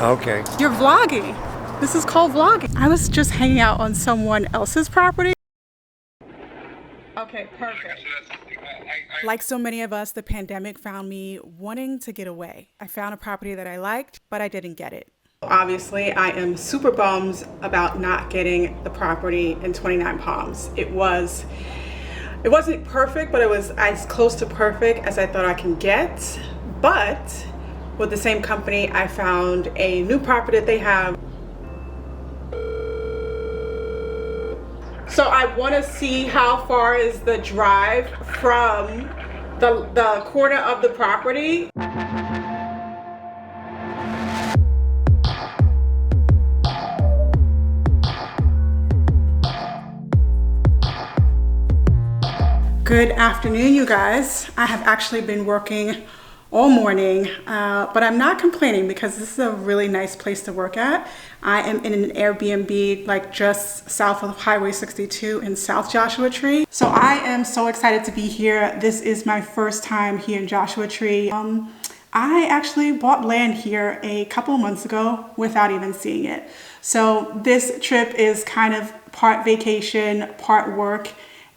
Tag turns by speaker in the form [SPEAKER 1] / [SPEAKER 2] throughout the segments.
[SPEAKER 1] Okay.
[SPEAKER 2] You're vlogging. This is called vlogging. I was just hanging out on someone else's property. Okay, perfect. Like so many of us, the pandemic found me wanting to get away. I found a property that I liked, but I didn't get it. Obviously, I am super bummed about not getting the property in 29 Palms. It wasn't perfect, but it was as close to perfect as I thought I can get. But with the same company, I found a new property that they have. So I want to see how far is the drive from the corner of the property. Good afternoon, you guys. I have actually been working all morning, but I'm not complaining because this is a really nice place to work at. I am in an Airbnb like just south of Highway 62 in South Joshua Tree. So I am so excited to be here. This is my first time here in Joshua Tree. I actually bought land here a couple of months ago without even seeing it. So this trip is kind of part vacation, part work,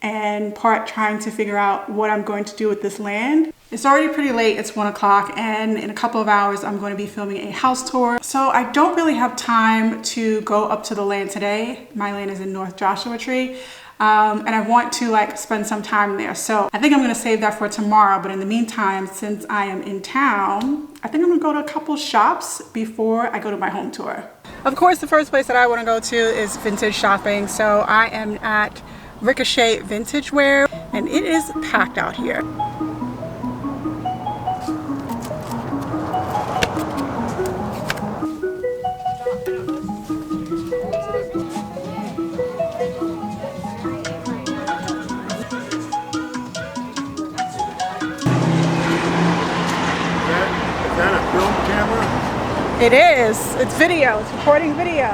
[SPEAKER 2] and part trying to figure out what I'm going to do with this land. It's already pretty late, it's 1 o'clock, and in a couple of hours I'm going to be filming a house tour. So I don't really have time to go up to the land today. My land is in North Joshua Tree, and I want to spend some time there. So I think I'm gonna save that for tomorrow, but in the meantime, since I am in town, I think I'm gonna go to a couple shops before I go to my home tour. Of course, the first place that I wanna go to is vintage shopping. So I am at Ricochet Vintage Wear, and it is packed out here.
[SPEAKER 1] Is that a film camera?
[SPEAKER 2] It is. It's video. It's recording video.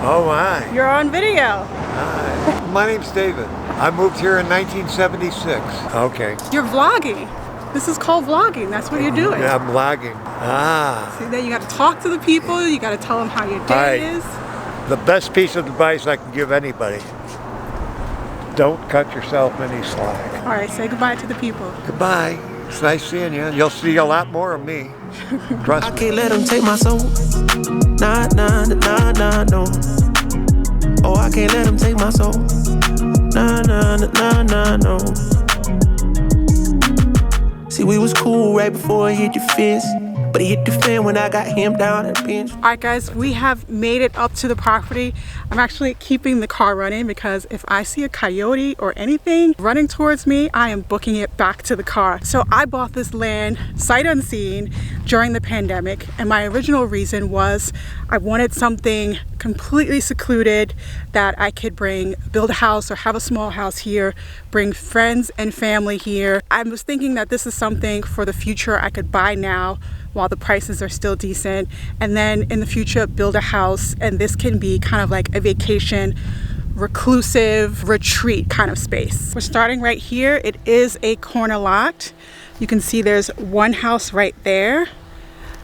[SPEAKER 1] Oh my.
[SPEAKER 2] You're on video.
[SPEAKER 1] Hi. My name's David. I moved here in 1976. Okay.
[SPEAKER 2] You're vlogging. This is called vlogging. That's what you're doing.
[SPEAKER 1] Yeah, I'm vlogging. Ah.
[SPEAKER 2] See, then you got to talk to the people. You got to tell them how your day is.
[SPEAKER 1] The best piece of advice I can give anybody: don't cut yourself any slack.
[SPEAKER 2] All right, say goodbye to the people.
[SPEAKER 1] Goodbye. It's nice seeing you. You'll see a lot more of me. Trust me.
[SPEAKER 3] I can't let them take my soul. Nah, nah, nah, nah, no. Oh, I can't let them take my soul. Nah, nah, nah, nah, no. See, we was cool right before it hit your fist, but it hit the fan when I got him down at the bench.
[SPEAKER 2] All right, guys, we have made it up to the property. I'm actually keeping the car running because if I see a coyote or anything running towards me, I am booking it back to the car. So I bought this land sight unseen during the pandemic, and my original reason was I wanted something completely secluded that I could build a house or have a small house here, bring friends and family here. I was thinking that this is something for the future I could buy now while the prices are still decent, and then in the future build a house, and this can be kind of like a vacation, reclusive retreat kind of space. We're starting right here. It is a corner lot. You can see there's one house right there.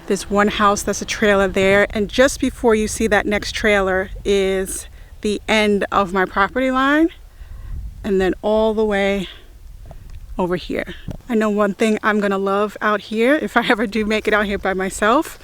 [SPEAKER 2] There's one house that's a trailer there, and just before you see that next trailer is the end of my property line, and then all the way over here. I know one thing I'm gonna love out here, if I ever do make it out here by myself,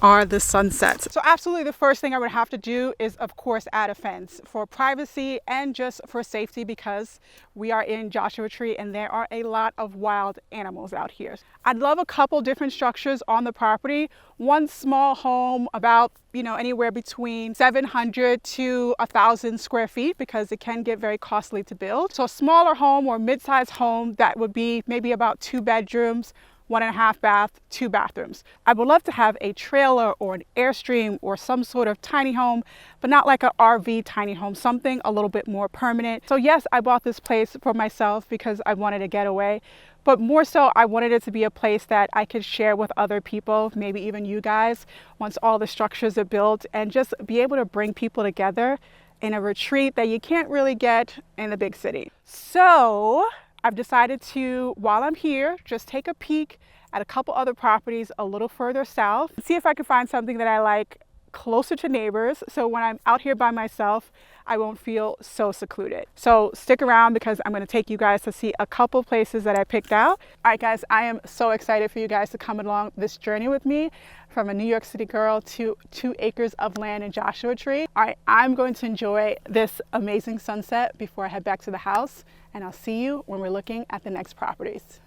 [SPEAKER 2] are the sunsets. So absolutely the first thing I would have to do is of course add a fence for privacy and just for safety, because we are in Joshua Tree and there are a lot of wild animals out here. I'd love a couple different structures on the property. One small home about, anywhere between 700 to 1,000 square feet, because it can get very costly to build. So a smaller home or mid-sized home that would be maybe about 2 bedrooms, 1.5 bath, 2 bathrooms. I would love to have a trailer or an Airstream or some sort of tiny home, but not like an RV tiny home, something a little bit more permanent. So yes, I bought this place for myself because I wanted to get away, but more so I wanted it to be a place that I could share with other people, maybe even you guys, once all the structures are built, and just be able to bring people together in a retreat that you can't really get in the big city. So I've decided to, while I'm here, just take a peek at a couple other properties a little further south, see if I can find something that I like closer to neighbors. So when I'm out here by myself, I won't feel so secluded. So stick around because I'm going to take you guys to see a couple places that I picked out. All right, guys, I am so excited for you guys to come along this journey with me from a New York City girl to 2 acres of land in Joshua Tree. All right, I'm going to enjoy this amazing sunset before I head back to the house, and I'll see you when we're looking at the next properties.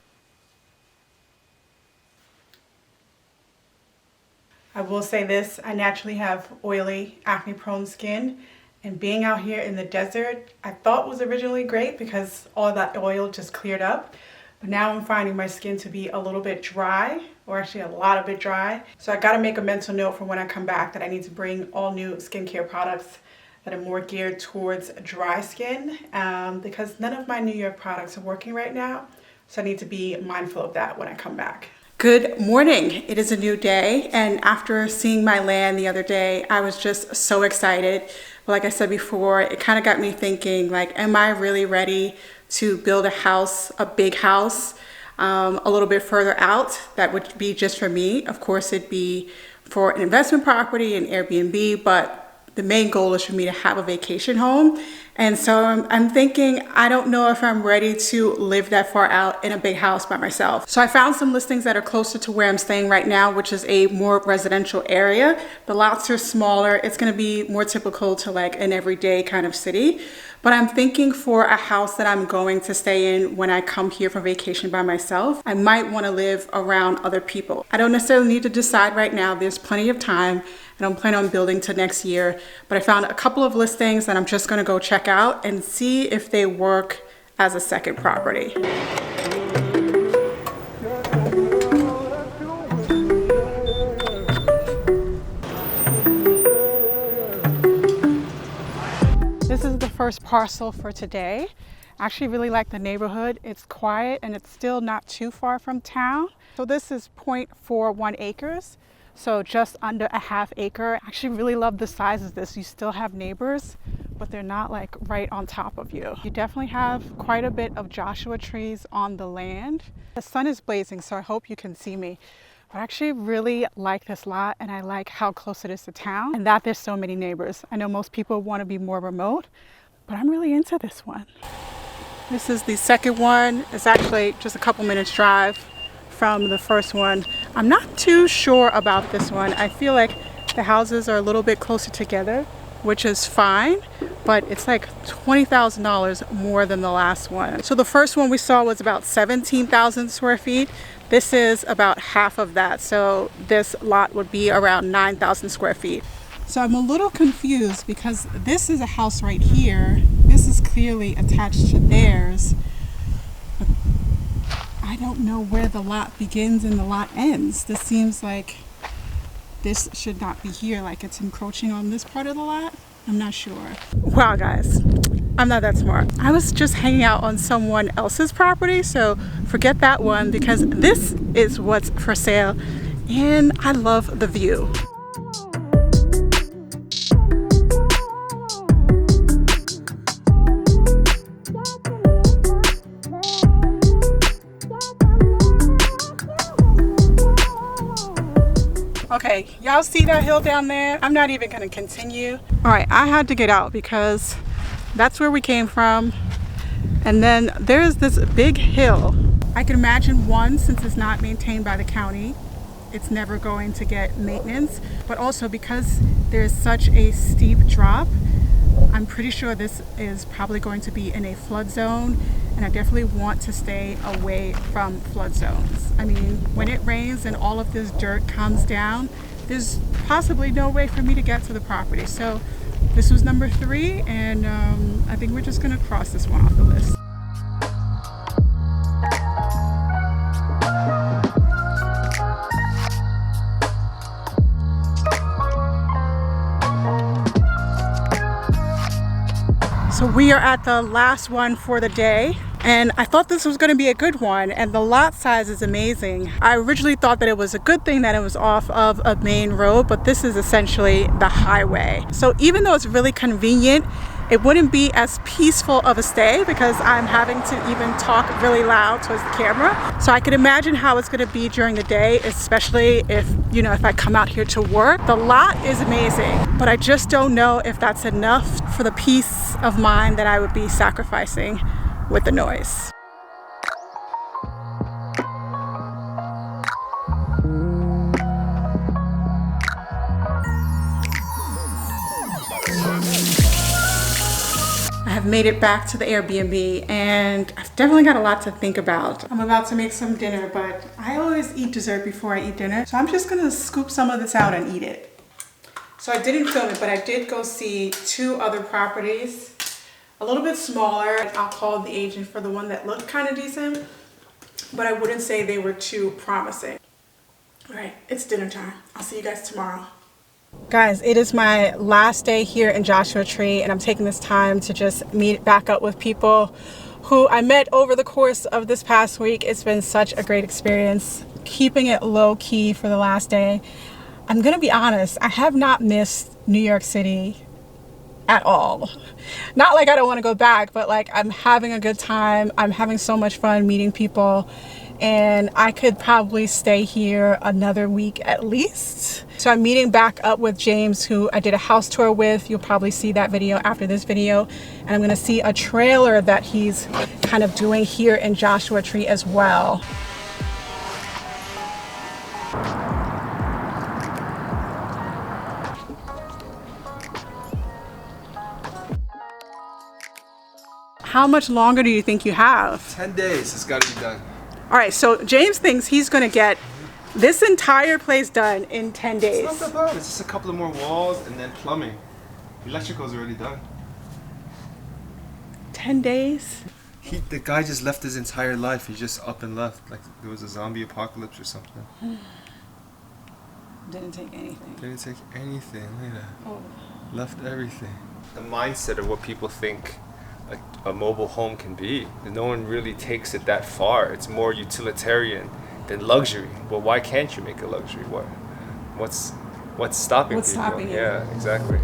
[SPEAKER 2] I will say this, I naturally have oily, acne-prone skin, and being out here in the desert, I thought was originally great because all of that oil just cleared up. But now I'm finding my skin to be a little bit dry, or actually a lot of it dry. So I gotta make a mental note for when I come back that I need to bring all new skincare products that are more geared towards dry skin because none of my New York products are working right now. So I need to be mindful of that when I come back. Good morning. It is a new day, and after seeing my land the other day, I was just so excited. Like I said before, it kind of got me thinking, like, am I really ready to build a house, a big house, a little bit further out? That would be just for me. Of course, it'd be for an investment property, an Airbnb, but the main goal is for me to have a vacation home. And so I'm thinking, I don't know if I'm ready to live that far out in a big house by myself. So I found some listings that are closer to where I'm staying right now, which is a more residential area. The lots are smaller. It's gonna be more typical to like an everyday kind of city. But I'm thinking for a house that I'm going to stay in when I come here for vacation by myself, I might want to live around other people. I don't necessarily need to decide right now. There's plenty of time. I don't plan on building to next year, but I found a couple of listings that I'm just going to go check out and see if they work as a second property. This is the first parcel for today. I actually really like the neighborhood. It's quiet and it's still not too far from town. So this is 0.41 acres. So just under a ½ acre. I actually really love the size of this. You still have neighbors, but they're not like right on top of you. You definitely have quite a bit of Joshua trees on the land. The sun is blazing, so I hope you can see me. I actually really like this lot, and I like how close it is to town and that there's so many neighbors. I know most people want to be more remote, but I'm really into this one. This is the second one. It's actually just a couple minutes drive from the first one. I'm not too sure about this one. I feel like the houses are a little bit closer together, which is fine, but it's like $20,000 more than the last one. So the first one we saw was about 17,000 square feet. This is about half of that. So this lot would be around 9,000 square feet. So I'm a little confused because this is a house right here. This is clearly attached to theirs. But I don't know where the lot begins and the lot ends. This seems like this should not be here, like it's encroaching on this part of the lot. I'm not sure. Wow, guys, I'm not that smart. I was just hanging out on someone else's property, so forget that one because this is what's for sale, and I love the view. Okay, y'all see that hill down there? I'm not even gonna continue. All right, I had to get out because that's where we came from. And then there's this big hill. I can imagine one, since it's not maintained by the county, it's never going to get maintenance. But also because there's such a steep drop, I'm pretty sure this is probably going to be in a flood zone, and I definitely want to stay away from flood zones. I mean, when it rains and all of this dirt comes down, there's possibly no way for me to get to the property. So this was number 3, and I think we're just gonna cross this one off the list. So we are at the last one for the day, and I thought this was going to be a good one, and the lot size is amazing. I originally thought that it was a good thing that it was off of a main road, but this is essentially the highway. So even though it's really convenient, it wouldn't be as peaceful of a stay because I'm having to even talk really loud towards the camera. So I could imagine how it's going to be during the day, especially if, you know, if I come out here to work. The lot is amazing, but I just don't know if that's enough for the peace of mind that I would be sacrificing with the noise. I have made it back to the Airbnb and I've definitely got a lot to think about. I'm about to make some dinner, but I always eat dessert before I eat dinner. So I'm just gonna scoop some of this out and eat it. So I didn't film it, but I did go see 2 other properties, a little bit smaller. I'll call the agent for the one that looked kind of decent, but I wouldn't say they were too promising. All right, it's dinner time. I'll see you guys tomorrow. Guys, it is my last day here in Joshua Tree and I'm taking this time to just meet back up with people who I met over the course of this past week. It's been such a great experience, keeping it low key for the last day. I'm gonna be honest, I have not missed New York City at all. Not like I don't want to go back, but like I'm having a good time. I'm having so much fun meeting people and I could probably stay here another week at least. So I'm meeting back up with James, who I did a house tour with. You'll probably see that video after this video. And I'm gonna see a trailer that he's kind of doing here in Joshua Tree as well. How much longer do you think you have?
[SPEAKER 4] 10 days, it's gotta be done.
[SPEAKER 2] All right, so James thinks he's gonna get this entire place done in 10 days.
[SPEAKER 4] It's not that bad, it's just a couple of more walls and then plumbing. Electrical's already done.
[SPEAKER 2] 10 days?
[SPEAKER 4] The guy just left his entire life, he just up and left, like there was a zombie apocalypse or something.
[SPEAKER 2] Didn't take anything.
[SPEAKER 4] Didn't take anything, look at that.
[SPEAKER 2] Oh.
[SPEAKER 4] Left everything. The mindset of what people think a mobile home can be. No one really takes it that far. It's more utilitarian than luxury. Well, why can't you make a luxury? What's stopping people?
[SPEAKER 2] What's stopping you?
[SPEAKER 4] Yeah, exactly.